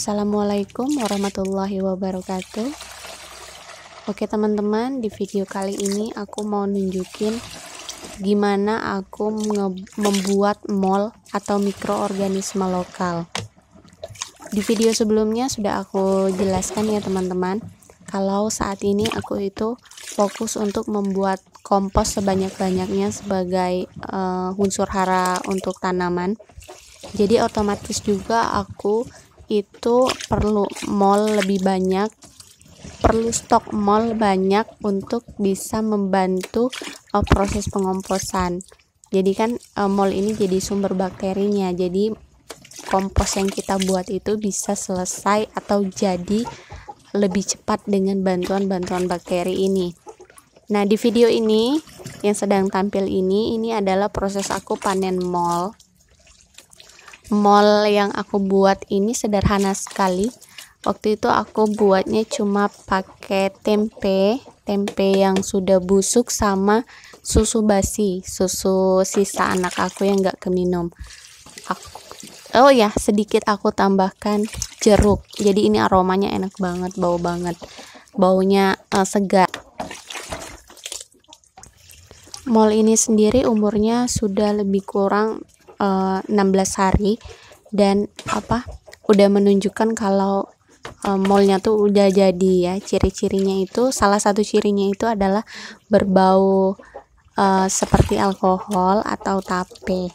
Assalamualaikum warahmatullahi wabarakatuh. Oke teman-teman, di video kali ini aku mau nunjukin gimana aku membuat mol atau mikroorganisme lokal. Di video sebelumnya sudah aku jelaskan ya teman-teman, kalau saat ini aku itu fokus untuk membuat kompos sebanyak-banyaknya sebagai unsur hara untuk tanaman. Jadi otomatis juga aku itu perlu stok mol banyak untuk bisa membantu proses pengomposan. Jadi kan mol ini jadi sumber bakterinya, jadi kompos yang kita buat itu bisa selesai atau jadi lebih cepat dengan bantuan bakteri ini. Nah, di video ini yang sedang tampil ini adalah proses aku panen mol. Mol yang aku buat ini sederhana sekali. Waktu itu aku buatnya cuma pakai tempe yang sudah busuk sama susu basi, susu sisa anak aku yang gak keminum. Sedikit aku tambahkan jeruk. Jadi ini aromanya enak banget, baunya segar. Mol ini sendiri umurnya sudah lebih kurang 16 hari dan udah menunjukkan kalau molnya tuh udah jadi ya. Ciri-cirinya itu, salah satu cirinya itu adalah berbau seperti alkohol atau tape.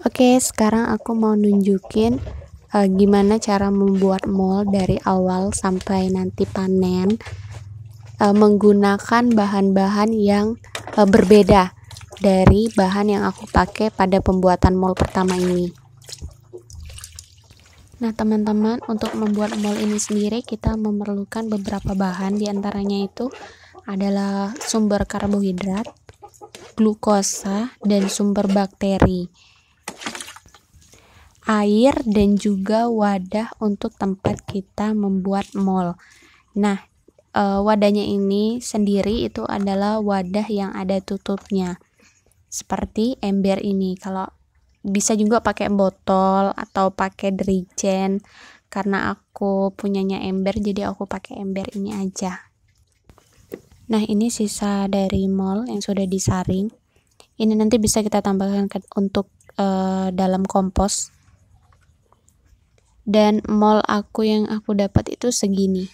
Oke, sekarang aku mau nunjukin gimana cara membuat mol dari awal sampai nanti panen menggunakan bahan-bahan yang berbeda dari bahan yang aku pakai pada pembuatan mol pertama ini. Nah teman-teman, untuk membuat mol ini sendiri kita memerlukan beberapa bahan, diantaranya itu adalah sumber karbohidrat, glukosa, dan sumber bakteri, air, dan juga wadah untuk tempat kita membuat mol. Nah, wadahnya ini sendiri itu adalah wadah yang ada tutupnya, seperti ember ini. Kalau bisa juga pakai botol atau pakai dirigen, karena aku punyanya ember jadi aku pakai ember ini aja. Nah, ini sisa dari mol yang sudah disaring. Ini nanti bisa kita tambahkan untuk dalam kompos. Dan mol aku yang aku dapat itu segini.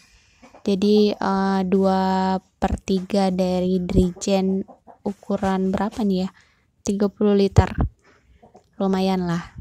Jadi 2/3 dari dirigen ukuran berapa nih ya, 30 liter, lumayan lah.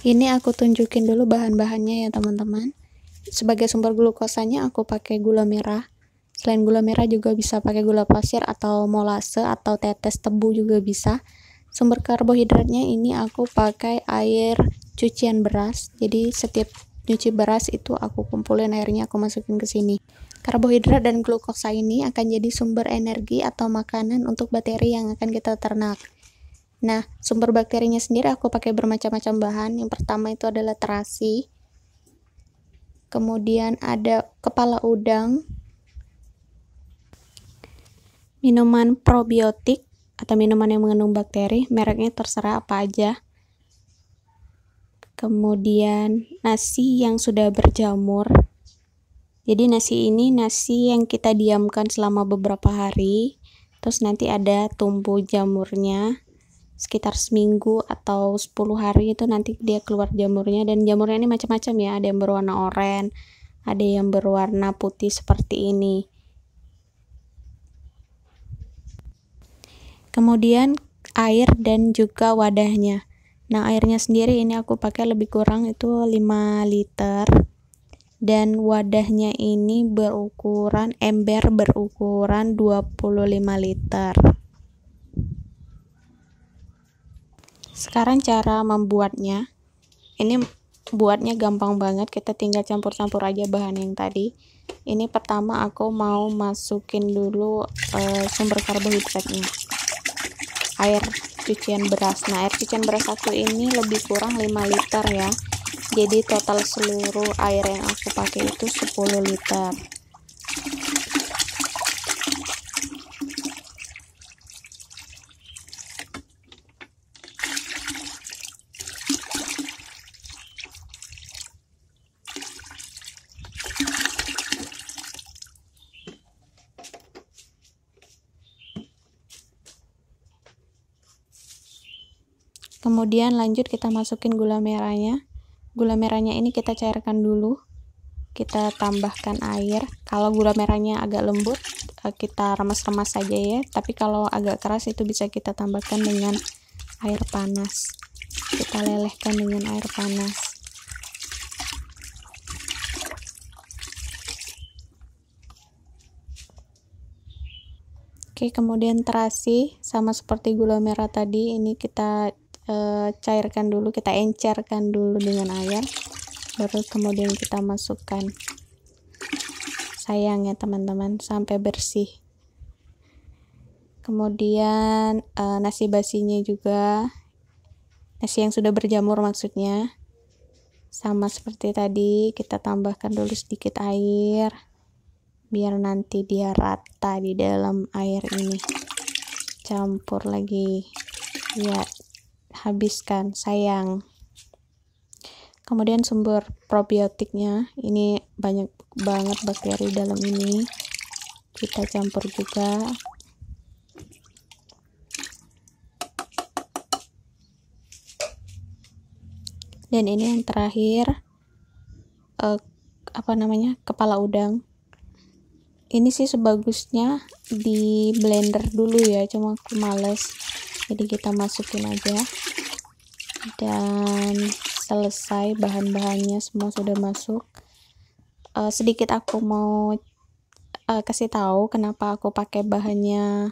Ini aku tunjukin dulu bahan-bahannya ya teman-teman. Sebagai sumber glukosanya aku pakai gula merah. Selain gula merah juga bisa pakai gula pasir atau molase atau tetes tebu juga bisa. Sumber karbohidratnya ini aku pakai air cucian beras. Jadi setiap nyuci beras itu aku kumpulin airnya, aku masukin ke sini. Karbohidrat dan glukosa ini akan jadi sumber energi atau makanan untuk bakteri yang akan kita ternak. Nah, sumber bakterinya sendiri aku pakai bermacam-macam bahan. Yang pertama itu adalah terasi. Kemudian ada kepala udang, minuman probiotik atau minuman yang mengandung bakteri, mereknya terserah apa aja. Kemudian nasi yang sudah berjamur. Jadi nasi ini nasi yang kita diamkan selama beberapa hari, terus nanti ada tumbuh jamurnya sekitar seminggu atau 10 hari itu nanti dia keluar jamurnya. Dan jamurnya ini macam-macam ya, ada yang berwarna oranye, ada yang berwarna putih seperti ini. Kemudian air dan juga wadahnya. Nah, airnya sendiri ini aku pakai lebih kurang itu 5 liter. Dan wadahnya ini ember berukuran 25 liter. Sekarang cara membuatnya. Ini buatnya gampang banget, kita tinggal campur-campur aja bahan yang tadi. Ini pertama aku mau masukin dulu sumber karbohidratnya. Air cucian beras. Nah, air cucian beras aku ini lebih kurang 5 liter ya. Jadi total seluruh air yang aku pakai itu 10 liter. Kemudian lanjut kita masukin gula merahnya. Gula merahnya ini kita cairkan dulu. Kita tambahkan air. Kalau gula merahnya agak lembut, kita remas-remas saja ya. Tapi kalau agak keras itu bisa kita tambahkan dengan air panas. Kita lelehkan dengan air panas. Oke, kemudian terasi sama seperti gula merah tadi, ini kita cairkan dulu, kita encerkan dulu dengan air, baru kemudian kita masukkan sayang ya teman-teman sampai bersih. Kemudian nasi basinya juga, nasi yang sudah berjamur maksudnya, sama seperti tadi kita tambahkan dulu sedikit air biar nanti dia rata di dalam air ini. Campur lagi ya, habiskan sayang. Kemudian sumber probiotiknya, ini banyak banget bakteri dalam ini, kita campur juga. Dan ini yang terakhir kepala udang. Ini sih sebagusnya di blender dulu ya, cuma aku males, jadi kita masukin aja. Dan selesai, bahan-bahannya semua sudah masuk. Sedikit aku mau kasih tahu kenapa aku pakai bahannya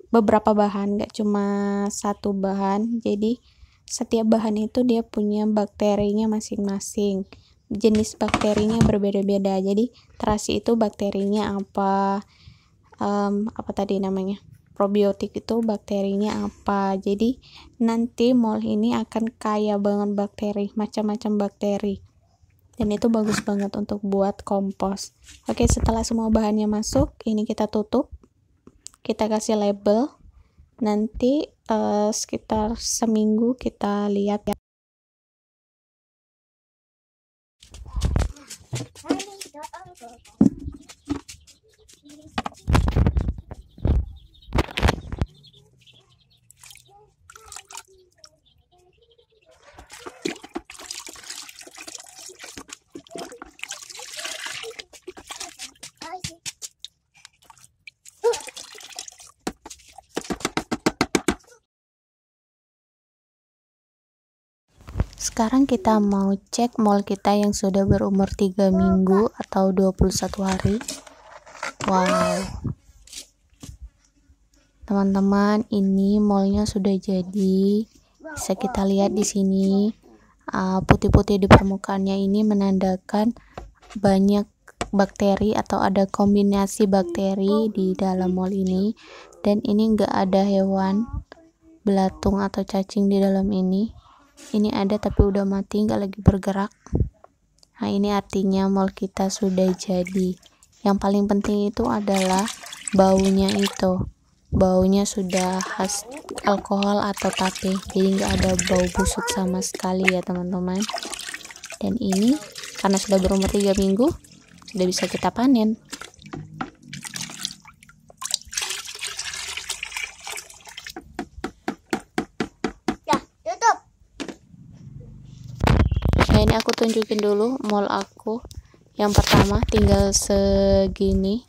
beberapa bahan, gak cuma satu bahan. Jadi setiap bahan itu dia punya bakterinya masing-masing, jenis bakterinya berbeda-beda. Jadi terasi itu bakterinya apa tadi namanya, probiotik itu bakterinya apa. Jadi nanti mol ini akan kaya banget bakteri, macam-macam bakteri, dan itu bagus banget untuk buat kompos. Oke, setelah semua bahannya masuk, ini kita tutup, kita kasih label. Nanti sekitar seminggu kita lihat ya. Sekarang kita mau cek mol kita yang sudah berumur 3 minggu atau 21 hari. Wow, teman-teman, ini molnya sudah jadi. Bisa kita lihat di sini putih-putih di permukaannya, ini menandakan banyak bakteri atau ada kombinasi bakteri di dalam mol ini. Dan ini enggak ada hewan belatung atau cacing di dalam ini. Ini ada tapi udah mati, nggak lagi bergerak. Nah, ini artinya mol kita sudah jadi. Yang paling penting itu adalah baunya itu. Baunya sudah khas alkohol atau tape, jadi nggak ada bau busuk sama sekali ya teman-teman. Dan ini karena sudah berumur 3 minggu, sudah bisa kita panen. Nah, ini aku tunjukin dulu mol aku. Yang pertama tinggal segini,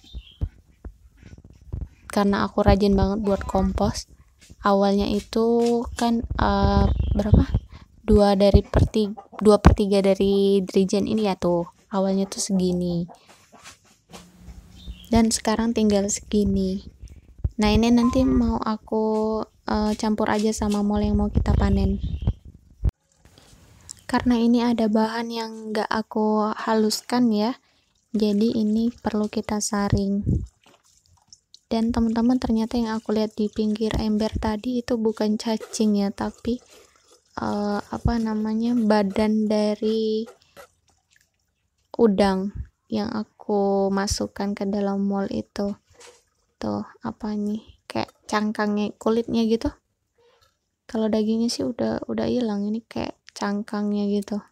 karena aku rajin banget buat kompos. Awalnya itu kan berapa? 2/3 dari dirijen ini ya tuh. Awalnya tuh segini. Dan sekarang tinggal segini. Nah, ini nanti mau aku campur aja sama mol yang mau kita panen. Karena ini ada bahan yang nggak aku haluskan ya, jadi ini perlu kita saring. Dan teman-teman, ternyata yang aku lihat di pinggir ember tadi itu bukan cacing ya, tapi badan dari udang yang aku masukkan ke dalam mol itu. Tuh, kayak cangkangnya, kulitnya gitu. Kalau dagingnya sih udah hilang, ini kayak cangkangnya gitu.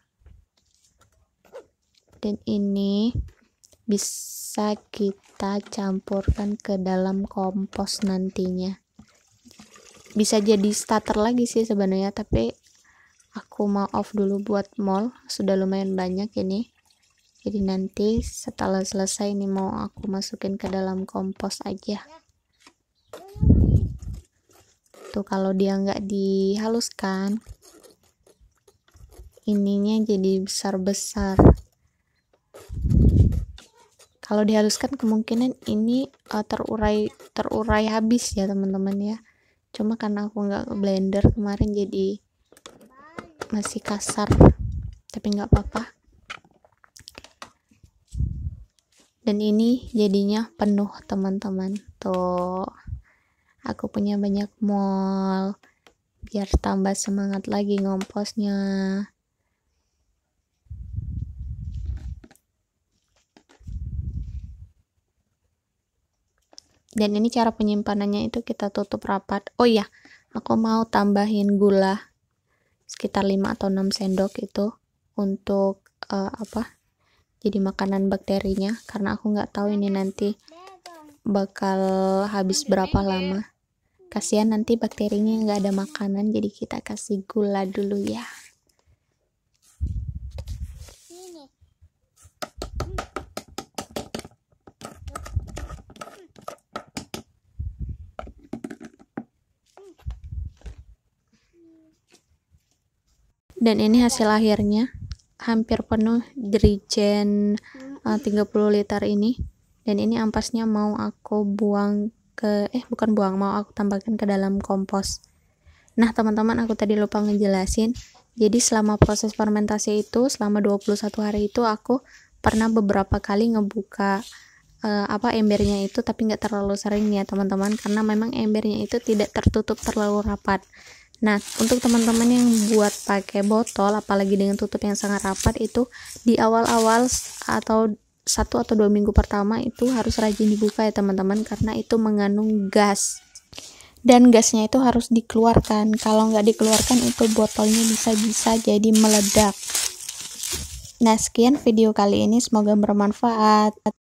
Dan ini bisa kita campurkan ke dalam kompos nantinya. bisa jadi starter lagi sih sebenarnya, tapi aku mau off dulu buat mall, sudah lumayan banyak ini. Jadi nanti setelah selesai ini mau aku masukin ke dalam kompos aja. Tuh kalau dia nggak dihaluskan, ininya jadi besar-besar. Kalau dihaluskan kemungkinan ini terurai habis ya teman-teman ya. Cuma karena aku nggak blender kemarin jadi masih kasar, tapi nggak apa-apa. Dan ini jadinya penuh teman-teman. Tuh aku punya banyak mol biar tambah semangat lagi ngomposnya. Dan ini cara penyimpanannya itu kita tutup rapat. Oh iya, aku mau tambahin gula sekitar 5 atau 6 sendok itu untuk jadi makanan bakterinya, karena aku nggak tahu ini nanti bakal habis berapa lama. Kasihan nanti bakterinya nggak ada makanan, jadi kita kasih gula dulu ya. Dan ini hasil akhirnya, hampir penuh jerigen 30 liter ini. Dan ini ampasnya mau aku buang ke mau aku tambahkan ke dalam kompos. Nah teman-teman, aku tadi lupa ngejelasin, jadi selama proses fermentasi itu, selama 21 hari itu aku pernah beberapa kali ngebuka embernya itu, tapi nggak terlalu sering ya teman-teman, karena memang embernya itu tidak tertutup terlalu rapat. Nah, untuk teman-teman yang buat pakai botol, apalagi dengan tutup yang sangat rapat, itu di awal-awal atau 1 atau 2 minggu pertama itu harus rajin dibuka ya teman-teman, karena itu mengandung gas. Dan gasnya itu harus dikeluarkan. Kalau nggak dikeluarkan itu botolnya bisa jadi meledak. Nah, sekian video kali ini, semoga bermanfaat.